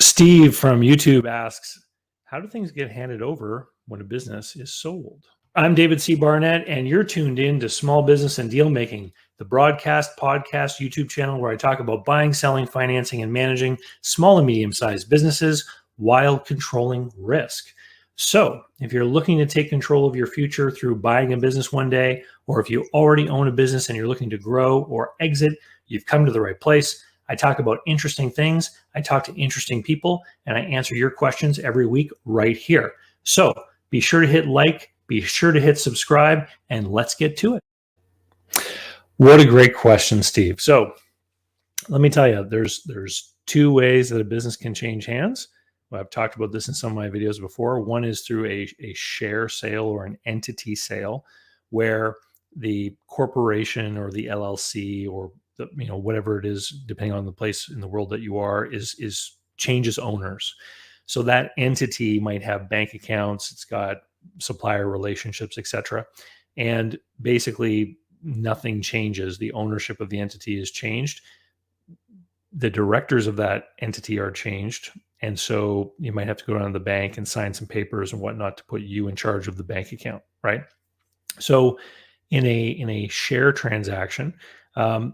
Steve from YouTube asks, how do things get handed over when a business is sold? I'm David C. Barnett, and you're tuned in to Small Business and Deal Making, the broadcast, podcast, YouTube channel where I talk about buying, selling, financing, and managing small and medium-sized businesses while controlling risk. So if you're looking to take control of your future through buying a business one day, or if you already own a business and you're looking to grow or exit, you've come to the right place. I talk about interesting things, I talk to interesting people, and I answer your questions every week right here. So be sure to hit like, be sure to hit subscribe, and let's get to it. What a great question, Steve. So let me tell you, there's two ways that a business can change hands. Well, I've talked about this in some of my videos before. One is through a share sale or an entity sale, where the corporation or the LLC or whatever it is, depending on the place in the world that you are, is changes owners. So that entity might have bank accounts, it's got supplier relationships, etc. And basically nothing changes. The ownership of the entity is changed. The directors of that entity are changed. And so you might have to go down to the bank and sign some papers and whatnot to put you in charge of the bank account, right? So in a share transaction,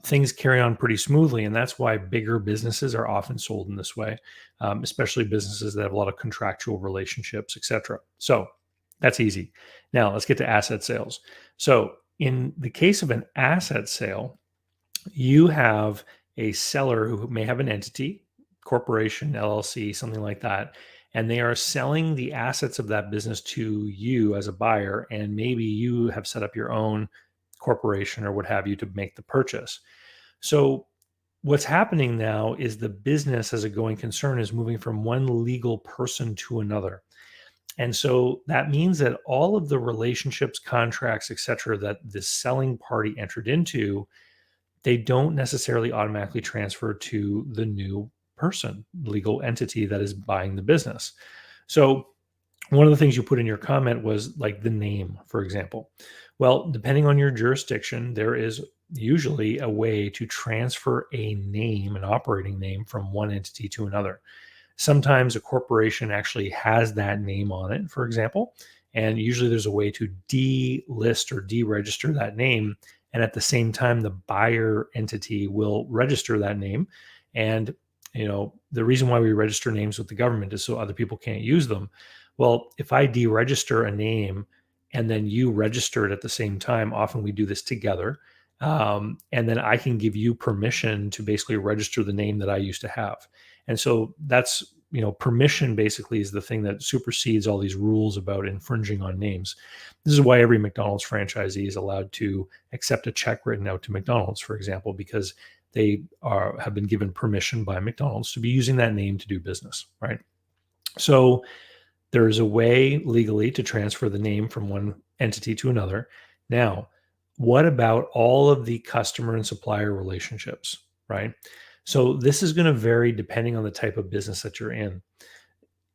things carry on pretty smoothly, and that's why bigger businesses are often sold in this way, especially businesses that have a lot of contractual relationships, etc. So that's easy. Now let's get to asset sales. So in the case of an asset sale, you have a seller who may have an entity, corporation, LLC, something like that, and they are selling the assets of that business to you as a buyer, and maybe you have set up your own corporation or what have you to make the purchase. So what's happening now is the business as a going concern is moving from one legal person to another. And so that means that all of the relationships, contracts, etc., that the selling party entered into, they don't necessarily automatically transfer to the new person, legal entity that is buying the business. So one of the things you put in your comment was like the name, for example. Well, depending on your jurisdiction, there is usually a way to transfer a name, an operating name, from one entity to another. Sometimes a corporation actually has that name on it, for example, and usually there's a way to delist or deregister that name. And at the same time, the buyer entity will register that name. And the reason why we register names with the government is so other people can't use them. Well, if I deregister a name and then you register it at the same time, often we do this together. And then I can give you permission to basically register the name that I used to have. And so that's, permission basically is the thing that supersedes all these rules about infringing on names. This is why every McDonald's franchisee is allowed to accept a check written out to McDonald's, for example, because they have been given permission by McDonald's to be using that name to do business, right? So there is a way legally to transfer the name from one entity to another. Now, what about all of the customer and supplier relationships, right? So this is going to vary depending on the type of business that you're in.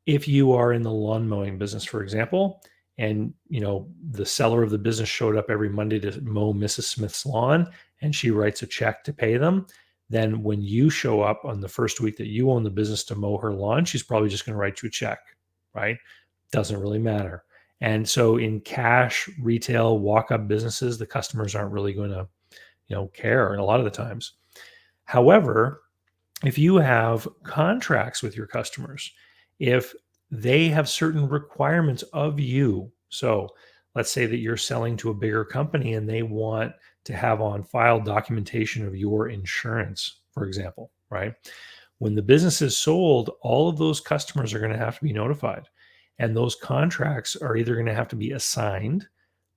If you are in the lawn mowing business, for example, and the seller of the business showed up every Monday to mow Mrs. Smith's lawn, and she writes a check to pay them, then when you show up on the first week that you own the business to mow her lawn, she's probably just going to write you a check, right? Doesn't really matter. And so in cash, retail, walk-up businesses, the customers aren't really going to, care a lot of the times. However, if you have contracts with your customers, if they have certain requirements of you, so let's say that you're selling to a bigger company and they want to have on file documentation of your insurance, for example, right? When the business is sold, all of those customers are going to have to be notified. And those contracts are either going to have to be assigned,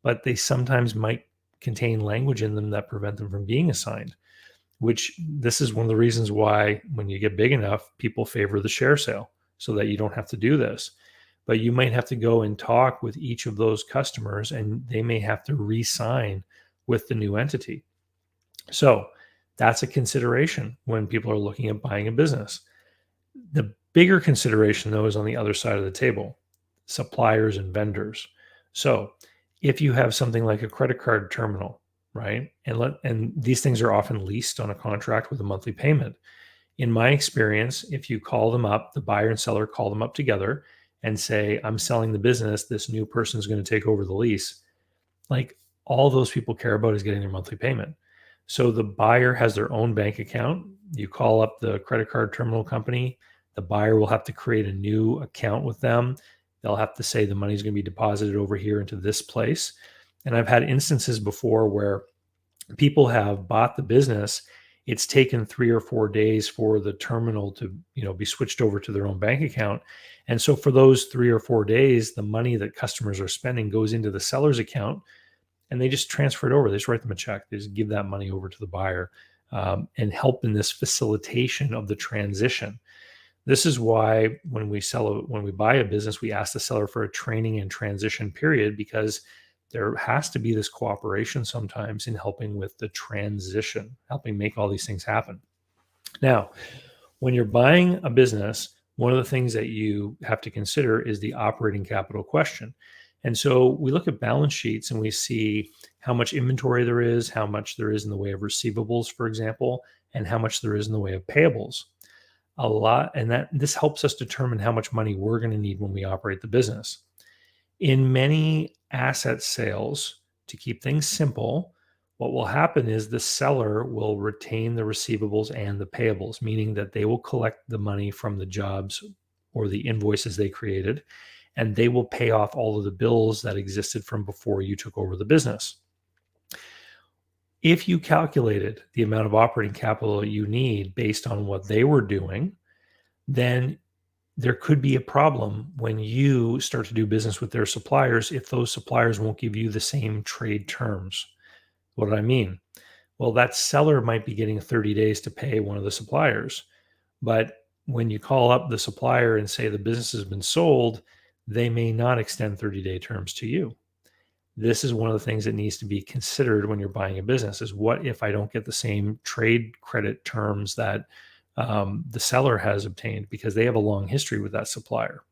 but they sometimes might contain language in them that prevent them from being assigned, which this is one of the reasons why when you get big enough, people favor the share sale so that you don't have to do this. But you might have to go and talk with each of those customers and they may have to re-sign with the new entity. So that's a consideration when people are looking at buying a business. The bigger consideration, though, is on the other side of the table, suppliers and vendors. So if you have something like a credit card terminal, right? And these things are often leased on a contract with a monthly payment. In my experience, if you call them up, the buyer and seller call them up together and say, I'm selling the business, this new person is going to take over the lease. Like, all those people care about is getting their monthly payment. So the buyer has their own bank account. You call up the credit card terminal company. The buyer will have to create a new account with them. They'll have to say the money's going to be deposited over here into this place. And I've had instances before where people have bought the business. It's taken 3 or 4 days for the terminal to, be switched over to their own bank account. And so for those 3 or 4 days, the money that customers are spending goes into the seller's account, and they just transfer it over. They just write them a check. They just give that money over to the buyer, and help in this facilitation of the transition. This is why when we buy a business, we ask the seller for a training and transition period, because there has to be this cooperation sometimes in helping with the transition, helping make all these things happen. Now, when you're buying a business, one of the things that you have to consider is the operating capital question. And so we look at balance sheets and we see how much inventory there is, how much there is in the way of receivables, for example, and how much there is in the way of payables. A lot, and that this helps us determine how much money we're going to need when we operate the business. In many asset sales, to keep things simple, what will happen is the seller will retain the receivables and the payables, meaning that they will collect the money from the jobs or the invoices they created, and they will pay off all of the bills that existed from before you took over the business. If you calculated the amount of operating capital you need based on what they were doing, then there could be a problem when you start to do business with their suppliers if those suppliers won't give you the same trade terms. What do I mean? Well, that seller might be getting 30 days to pay one of the suppliers, but when you call up the supplier and say the business has been sold, they may not extend 30-day terms to you. This is one of the things that needs to be considered when you're buying a business is, what if I don't get the same trade credit terms that the seller has obtained, because they have a long history with that supplier?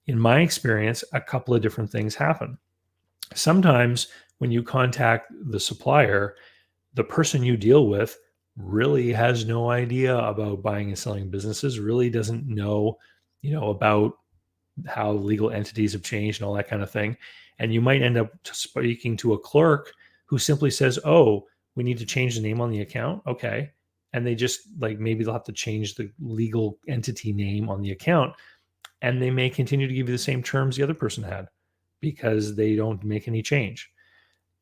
In my experience, a couple of different things happen. Sometimes when you contact the supplier, the person you deal with really has no idea about buying and selling businesses, really doesn't know, about how legal entities have changed and all that kind of thing. And you might end up speaking to a clerk who simply says, oh, we need to change the name on the account. Okay. And they just, like, maybe they'll have to change the legal entity name on the account, and they may continue to give you the same terms the other person had because they don't make any change.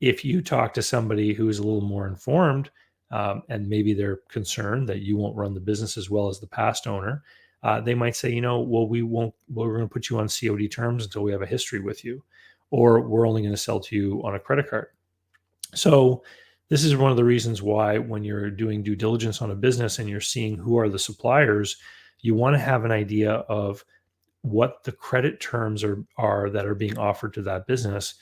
If you talk to somebody who is a little more informed, and maybe they're concerned that you won't run the business as well as the past owner, they might say, well, we're going to put you on COD terms until we have a history with you, or we're only going to sell to you on a credit card. So this is one of the reasons why when you're doing due diligence on a business and you're seeing who are the suppliers, you want to have an idea of what the credit terms are that are being offered to that business.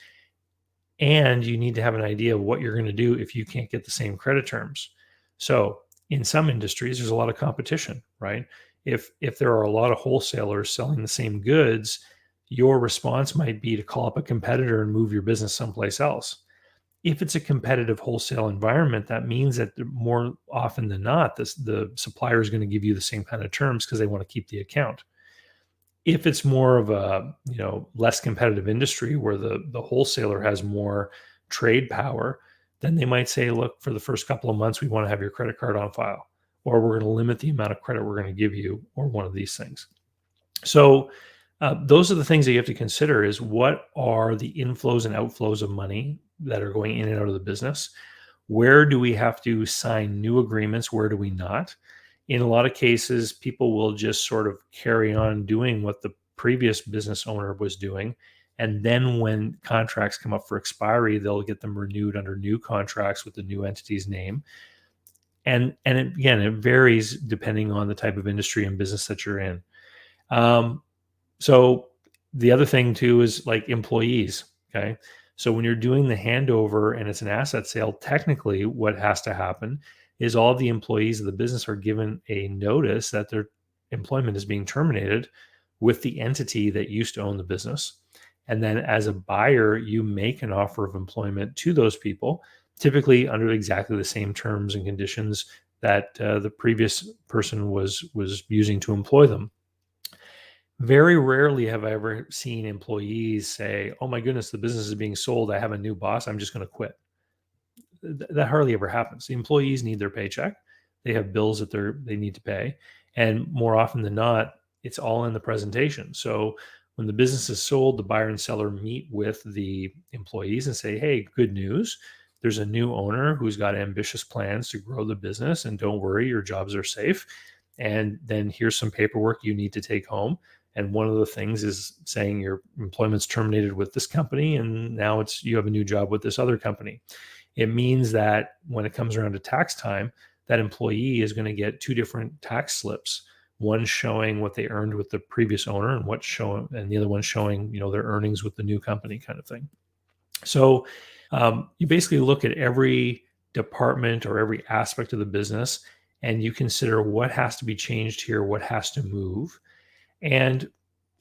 And you need to have an idea of what you're going to do if you can't get the same credit terms. So in some industries, there's a lot of competition, right? If there are a lot of wholesalers selling the same goods, your response might be to call up a competitor and move your business someplace else. If it's a competitive wholesale environment, that means that more often than not, the supplier is going to give you the same kind of terms because they want to keep the account. If it's more of a less competitive industry where the wholesaler has more trade power, then they might say, look, for the first couple of months, we want to have your credit card on file, or we're going to limit the amount of credit we're going to give you, or one of these things. So those are the things that you have to consider: is what are the inflows and outflows of money that are going in and out of the business? Where do we have to sign new agreements? Where do we not? In a lot of cases, people will just sort of carry on doing what the previous business owner was doing. And then when contracts come up for expiry, they'll get them renewed under new contracts with the new entity's name. And it varies depending on the type of industry and business that you're in. So the other thing too is like employees. Okay. So when you're doing the handover and it's an asset sale, technically what has to happen is all the employees of the business are given a notice that their employment is being terminated with the entity that used to own the business. And then as a buyer, you make an offer of employment to those people, typically under exactly the same terms and conditions that the previous person was using to employ them. Very rarely have I ever seen employees say, "Oh my goodness, the business is being sold. I have a new boss. I'm just going to quit." That hardly ever happens. The employees need their paycheck. They have bills that they need to pay, and more often than not, it's all in the presentation. So when the business is sold, the buyer and seller meet with the employees and say, "Hey, good news. There's a new owner who's got ambitious plans to grow the business, and don't worry, your jobs are safe. And then here's some paperwork you need to take home. And one of the things is saying your employment's terminated with this company, and now you have a new job with this other company." It means that when it comes around to tax time, that employee is going to get two different tax slips, one showing what they earned with the previous owner and the other one showing, their earnings with the new company, kind of thing. So you basically look at every department or every aspect of the business, and you consider what has to be changed here, what has to move. And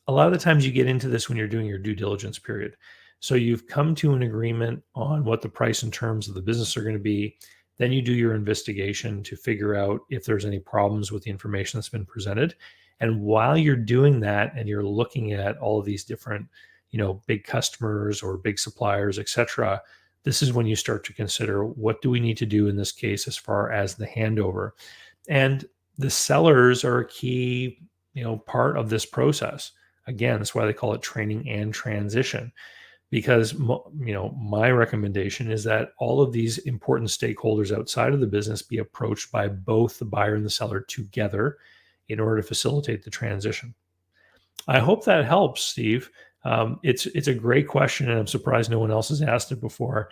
a lot of the times you get into this when you're doing your due diligence period. So you've come to an agreement on what the price and terms of the business are going to be. Then you do your investigation to figure out if there's any problems with the information that's been presented. And while you're doing that and you're looking at all of these different, big customers or big suppliers, et cetera, this is when you start to consider, what do we need to do in this case as far as the handover? And the sellers are a key, part of this process. Again, that's why they call it training and transition, because my recommendation is that all of these important stakeholders outside of the business be approached by both the buyer and the seller together in order to facilitate the transition. I hope that helps, Steve. It's a great question, and I'm surprised no one else has asked it before.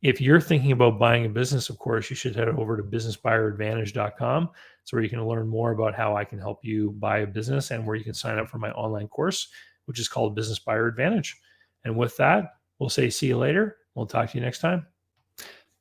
If you're thinking about buying a business, of course, you should head over to businessbuyeradvantage.com. It's where you can learn more about how I can help you buy a business, and where you can sign up for my online course, which is called Business Buyer Advantage. And with that, we'll say see you later. We'll talk to you next time.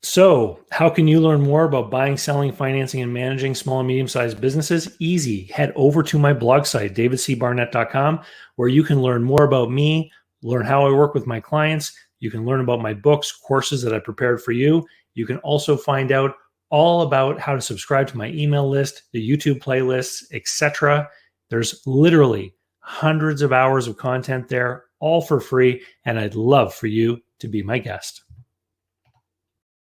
So, how can you learn more about buying, selling, financing, and managing small and medium-sized businesses? Easy. Head over to my blog site, davidcbarnett.com, where you can learn more about me, learn how I work with my clients. You can learn about my books, courses that I prepared for you. You can also find out all about how to subscribe to my email list, the YouTube playlists, etc. There's literally hundreds of hours of content there, all for free, and I'd love for you to be my guest.